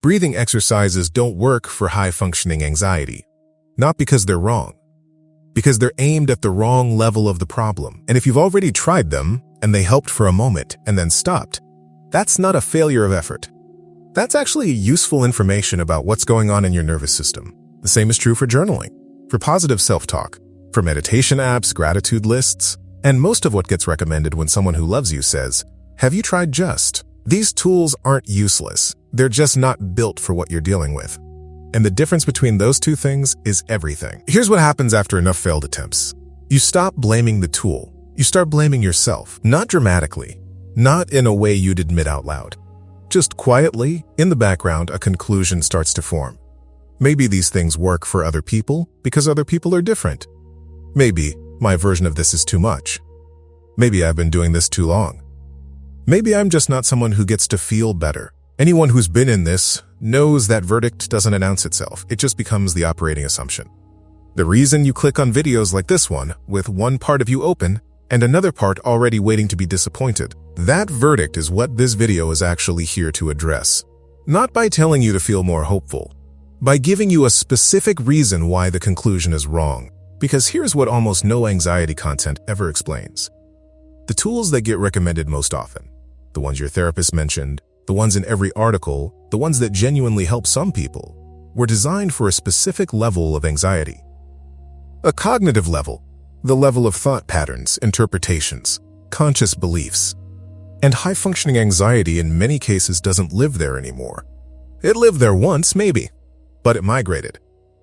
Breathing exercises don't work for high-functioning anxiety. Not because they're wrong, because they're aimed at the wrong level of the problem. And if you've already tried them, and they helped for a moment and then stopped, that's not a failure of effort. That's actually useful information about what's going on in your nervous system. The same is true for journaling, for positive self-talk, for meditation apps, gratitude lists, and most of what gets recommended when someone who loves you says, "Have you tried Just?" These tools aren't useless. They're just not built for what you're dealing with. And the difference between those two things is everything. Here's what happens after enough failed attempts. You stop blaming the tool. You start blaming yourself. Not dramatically. Not in a way you'd admit out loud. Just quietly, in the background, a conclusion starts to form. Maybe these things work for other people because other people are different. Maybe my version of this is too much. Maybe I've been doing this too long. Maybe I'm just not someone who gets to feel better. Anyone who's been in this knows that verdict doesn't announce itself. It just becomes the operating assumption. The reason you click on videos like this one, with one part of you open and another part already waiting to be disappointed, that verdict is what this video is actually here to address. Not by telling you to feel more hopeful, by giving you a specific reason why the conclusion is wrong. Because here's what almost no anxiety content ever explains. The tools that get recommended most often, the ones your therapist mentioned, the ones in every article, the ones that genuinely help some people, were designed for a specific level of anxiety. A cognitive level, the level of thought patterns, interpretations, conscious beliefs. And high-functioning anxiety in many cases doesn't live there anymore. It lived there once, maybe, but it migrated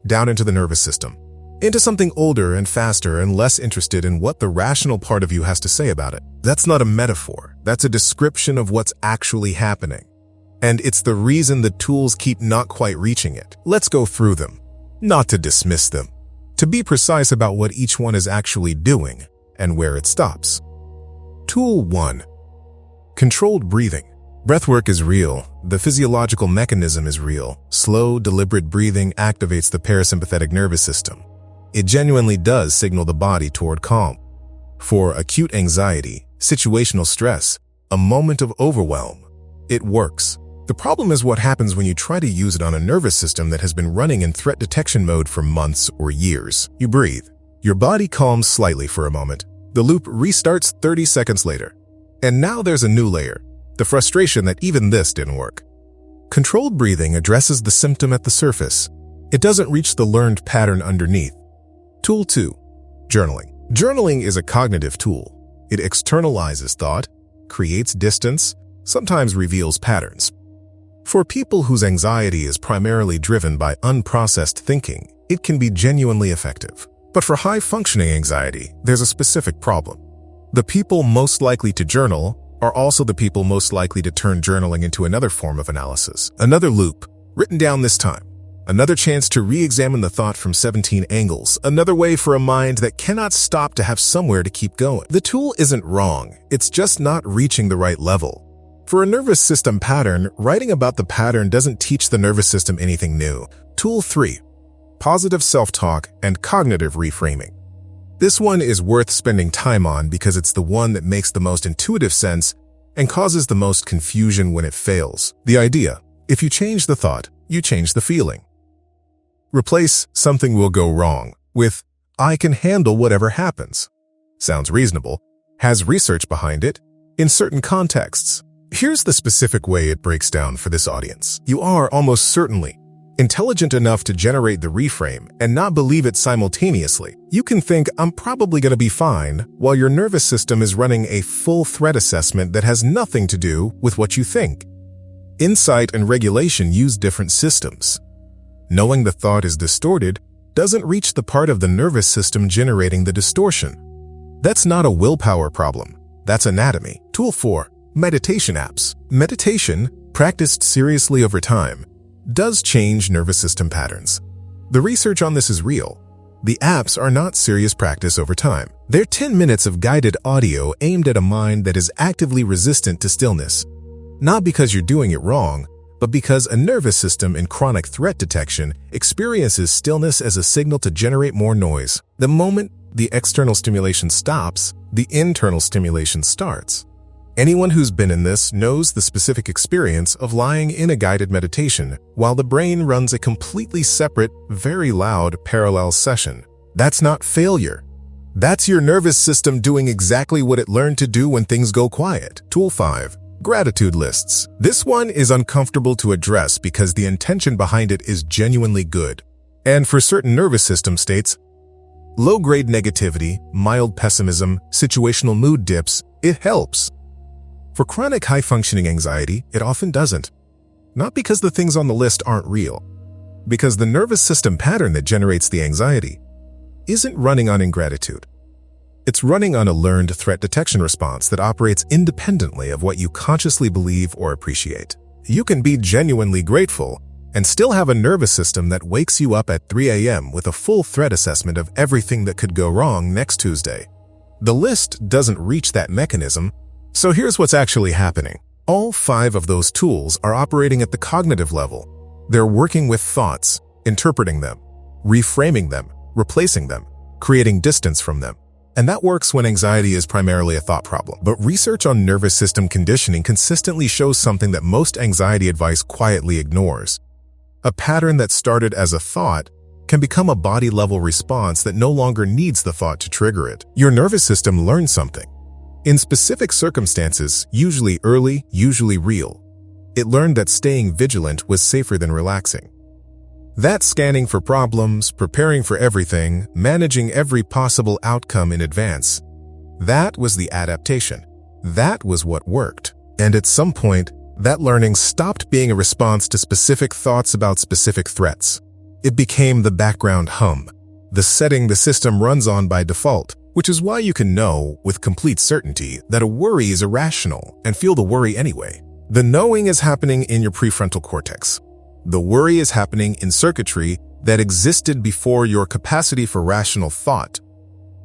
down into the nervous system, into something older and faster and less interested in what the rational part of you has to say about it. That's not a metaphor. That's a description of what's actually happening. And it's the reason the tools keep not quite reaching it. Let's go through them, not to dismiss them, to be precise about what each one is actually doing and where it stops. Tool 1. Controlled breathing. Breathwork is real. The physiological mechanism is real. Slow, deliberate breathing activates the parasympathetic nervous system. It genuinely does signal the body toward calm. For acute anxiety, situational stress, a moment of overwhelm, it works. The problem is what happens when you try to use it on a nervous system that has been running in threat detection mode for months or years. You breathe. Your body calms slightly for a moment. The loop restarts 30 seconds later. And now there's a new layer, the frustration that even this didn't work. Controlled breathing addresses the symptom at the surface. It doesn't reach the learned pattern underneath. Tool 2. Journaling. Journaling is a cognitive tool. It externalizes thought, creates distance, sometimes reveals patterns. For people whose anxiety is primarily driven by unprocessed thinking, it can be genuinely effective. But for high-functioning anxiety, there's a specific problem. The people most likely to journal are also the people most likely to turn journaling into another form of analysis, another loop, written down this time. Another chance to re-examine the thought from 17 angles, another way for a mind that cannot stop to have somewhere to keep going. The tool isn't wrong, it's just not reaching the right level. For a nervous system pattern, writing about the pattern doesn't teach the nervous system anything new. Tool 3. Positive self-talk and cognitive reframing. This one is worth spending time on because it's the one that makes the most intuitive sense and causes the most confusion when it fails. The idea, if you change the thought, you change the feeling. Replace "something will go wrong" with "I can handle whatever happens." Sounds reasonable, has research behind it, in certain contexts. Here's the specific way it breaks down for this audience. You are almost certainly intelligent enough to generate the reframe and not believe it simultaneously. You can think, "I'm probably going to be fine," while your nervous system is running a full threat assessment that has nothing to do with what you think. Insight and regulation use different systems. Knowing the thought is distorted doesn't reach the part of the nervous system generating the distortion. That's not a willpower problem. That's anatomy. Tool 4. Meditation apps. Meditation, practiced seriously over time, does change nervous system patterns. The research on this is real. The apps are not serious practice over time. They're 10 minutes of guided audio aimed at a mind that is actively resistant to stillness. Not because you're doing it wrong, but because a nervous system in chronic threat detection experiences stillness as a signal to generate more noise. The moment the external stimulation stops, the internal stimulation starts. Anyone who's been in this knows the specific experience of lying in a guided meditation while the brain runs a completely separate, very loud parallel session. That's not failure. That's your nervous system doing exactly what it learned to do when things go quiet. Tool 5. Gratitude lists. This one is uncomfortable to address because the intention behind it is genuinely good. And for certain nervous system states, low-grade negativity, mild pessimism, situational mood dips, it helps. For chronic high-functioning anxiety, it often doesn't. Not because the things on the list aren't real, because the nervous system pattern that generates the anxiety isn't running on ingratitude. It's running on a learned threat detection response that operates independently of what you consciously believe or appreciate. You can be genuinely grateful and still have a nervous system that wakes you up at 3 a.m. with a full threat assessment of everything that could go wrong next Tuesday. The list doesn't reach that mechanism, so here's what's actually happening. All 5 of those tools are operating at the cognitive level. They're working with thoughts, interpreting them, reframing them, replacing them, creating distance from them. And that works when anxiety is primarily a thought problem. But research on nervous system conditioning consistently shows something that most anxiety advice quietly ignores. A pattern that started as a thought can become a body-level response that no longer needs the thought to trigger it. Your nervous system learned something. In specific circumstances, usually early, usually real, it learned that staying vigilant was safer than relaxing. That scanning for problems, preparing for everything, managing every possible outcome in advance, that was the adaptation. That was what worked. And at some point, that learning stopped being a response to specific thoughts about specific threats. It became the background hum, the setting the system runs on by default, which is why you can know with complete certainty that a worry is irrational and feel the worry anyway. The knowing is happening in your prefrontal cortex. The worry is happening in circuitry that existed before your capacity for rational thought.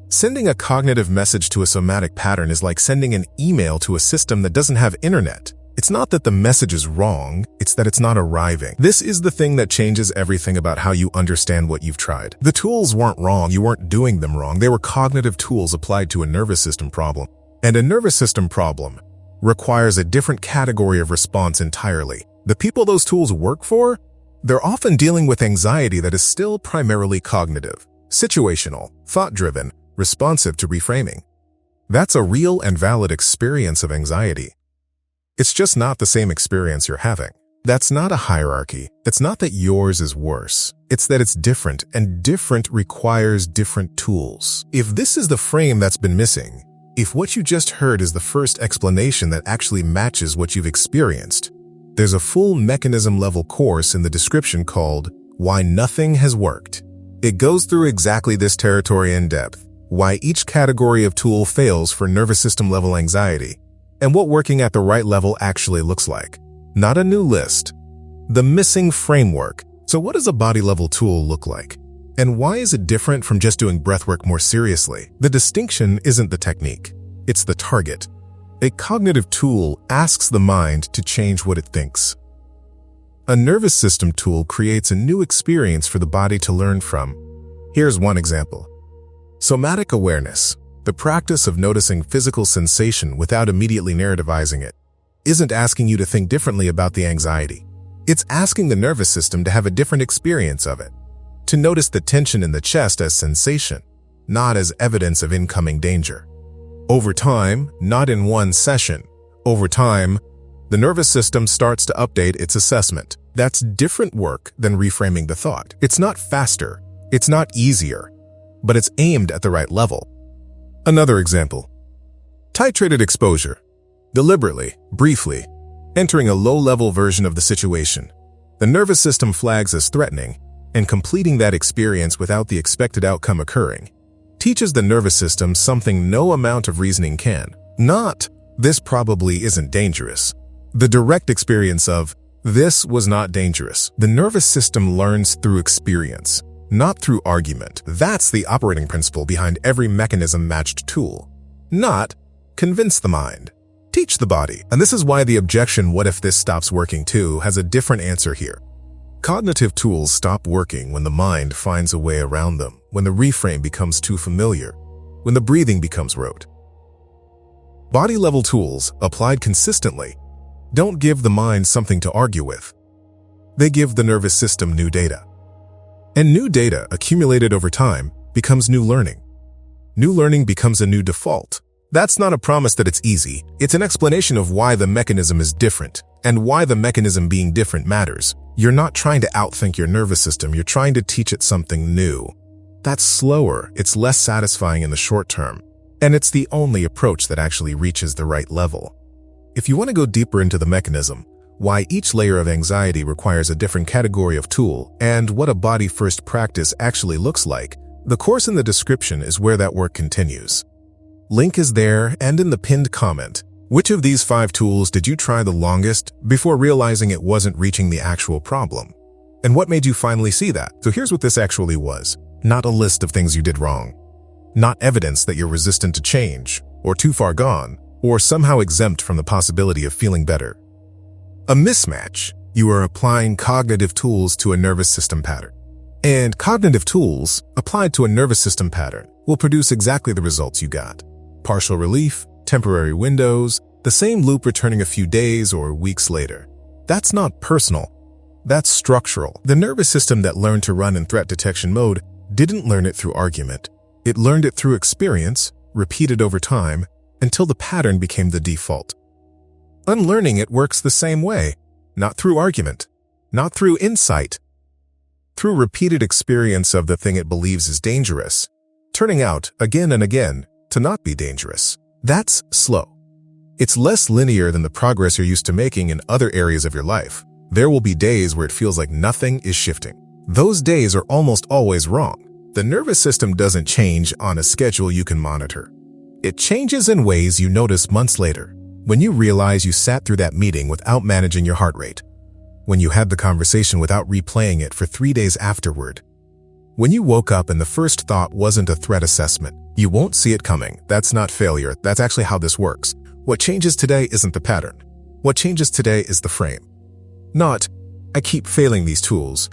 Sending a cognitive message to a somatic pattern is like sending an email to a system that doesn't have internet. It's not that the message is wrong, it's that it's not arriving. This is the thing that changes everything about how you understand what you've tried. The tools weren't wrong, you weren't doing them wrong. They were cognitive tools applied to a nervous system problem. And a nervous system problem requires a different category of response entirely. The people those tools work for, they're often dealing with anxiety that is still primarily cognitive, situational, thought-driven, responsive to reframing. That's a real and valid experience of anxiety. It's just not the same experience you're having. That's not a hierarchy. It's not that yours is worse. It's that it's different, and different requires different tools. If this is the frame that's been missing, if what you just heard is the first explanation that actually matches what you've experienced, there's a full mechanism-level course in the description called Why Nothing Has Worked. It goes through exactly this territory in depth, why each category of tool fails for nervous system-level anxiety, and what working at the right level actually looks like. Not a new list. The missing framework. So what does a body-level tool look like? And why is it different from just doing breathwork more seriously? The distinction isn't the technique. It's the target. A cognitive tool asks the mind to change what it thinks. A nervous system tool creates a new experience for the body to learn from. Here's one example. Somatic awareness. The practice of noticing physical sensation without immediately narrativizing it isn't asking you to think differently about the anxiety. It's asking the nervous system to have a different experience of it, to notice the tension in the chest as sensation, not as evidence of incoming danger. Over time, not in one session, over time, the nervous system starts to update its assessment. That's different work than reframing the thought. It's not faster, it's not easier, but it's aimed at the right level. Another example. Titrated exposure. Deliberately, briefly, entering a low-level version of the situation. The nervous system flags as threatening, and completing that experience without the expected outcome occurring teaches the nervous system something no amount of reasoning can. Not, this probably isn't dangerous. The direct experience of, this was not dangerous. The nervous system learns through experience, not through argument. That's the operating principle behind every mechanism-matched tool. Not, convince the mind. Teach the body. And this is why the objection, what if this stops working too, has a different answer here. Cognitive tools stop working when the mind finds a way around them, when the reframe becomes too familiar, when the breathing becomes rote. Body-level tools, applied consistently, don't give the mind something to argue with. They give the nervous system new data. And new data, accumulated over time, becomes new learning. New learning becomes a new default. That's not a promise that it's easy. It's an explanation of why the mechanism is different, and why the mechanism being different matters. You're not trying to outthink your nervous system, you're trying to teach it something new. That's slower, it's less satisfying in the short term, and it's the only approach that actually reaches the right level. If you want to go deeper into the mechanism, why each layer of anxiety requires a different category of tool, and what a body-first practice actually looks like, the course in the description is where that work continues. Link is there and in the pinned comment. Which of these 5 tools did you try the longest before realizing it wasn't reaching the actual problem? And what made you finally see that? So here's what this actually was. Not a list of things you did wrong. Not evidence that you're resistant to change, or too far gone, or somehow exempt from the possibility of feeling better. A mismatch. You are applying cognitive tools to a nervous system pattern. And cognitive tools, applied to a nervous system pattern, will produce exactly the results you got. Partial relief, temporary windows, the same loop returning a few days or weeks later. That's not personal. That's structural. The nervous system that learned to run in threat detection mode didn't learn it through argument. It learned it through experience, repeated over time, until the pattern became the default. Unlearning it works the same way, not through argument, not through insight, through repeated experience of the thing it believes is dangerous, turning out again and again to not be dangerous. That's slow. It's less linear than the progress you're used to making in other areas of your life. There will be days where it feels like nothing is shifting. Those days are almost always wrong. The nervous system doesn't change on a schedule you can monitor. It changes in ways you notice months later, when you realize you sat through that meeting without managing your heart rate, when you had the conversation without replaying it for 3 days afterward, when you woke up and the first thought wasn't a threat assessment. You won't see it coming. That's not failure. That's actually how this works. What changes today isn't the pattern. What changes today is the frame. Not, I keep failing these tools,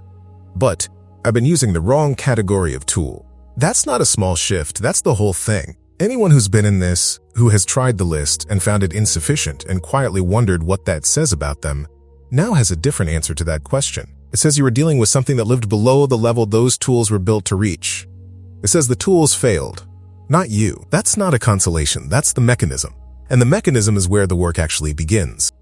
but I've been using the wrong category of tool. That's not a small shift. That's the whole thing. Anyone who's been in this, who has tried the list and found it insufficient and quietly wondered what that says about them, now has a different answer to that question. It says you were dealing with something that lived below the level those tools were built to reach. It says the tools failed, not you. That's not a consolation, that's the mechanism. And the mechanism is where the work actually begins.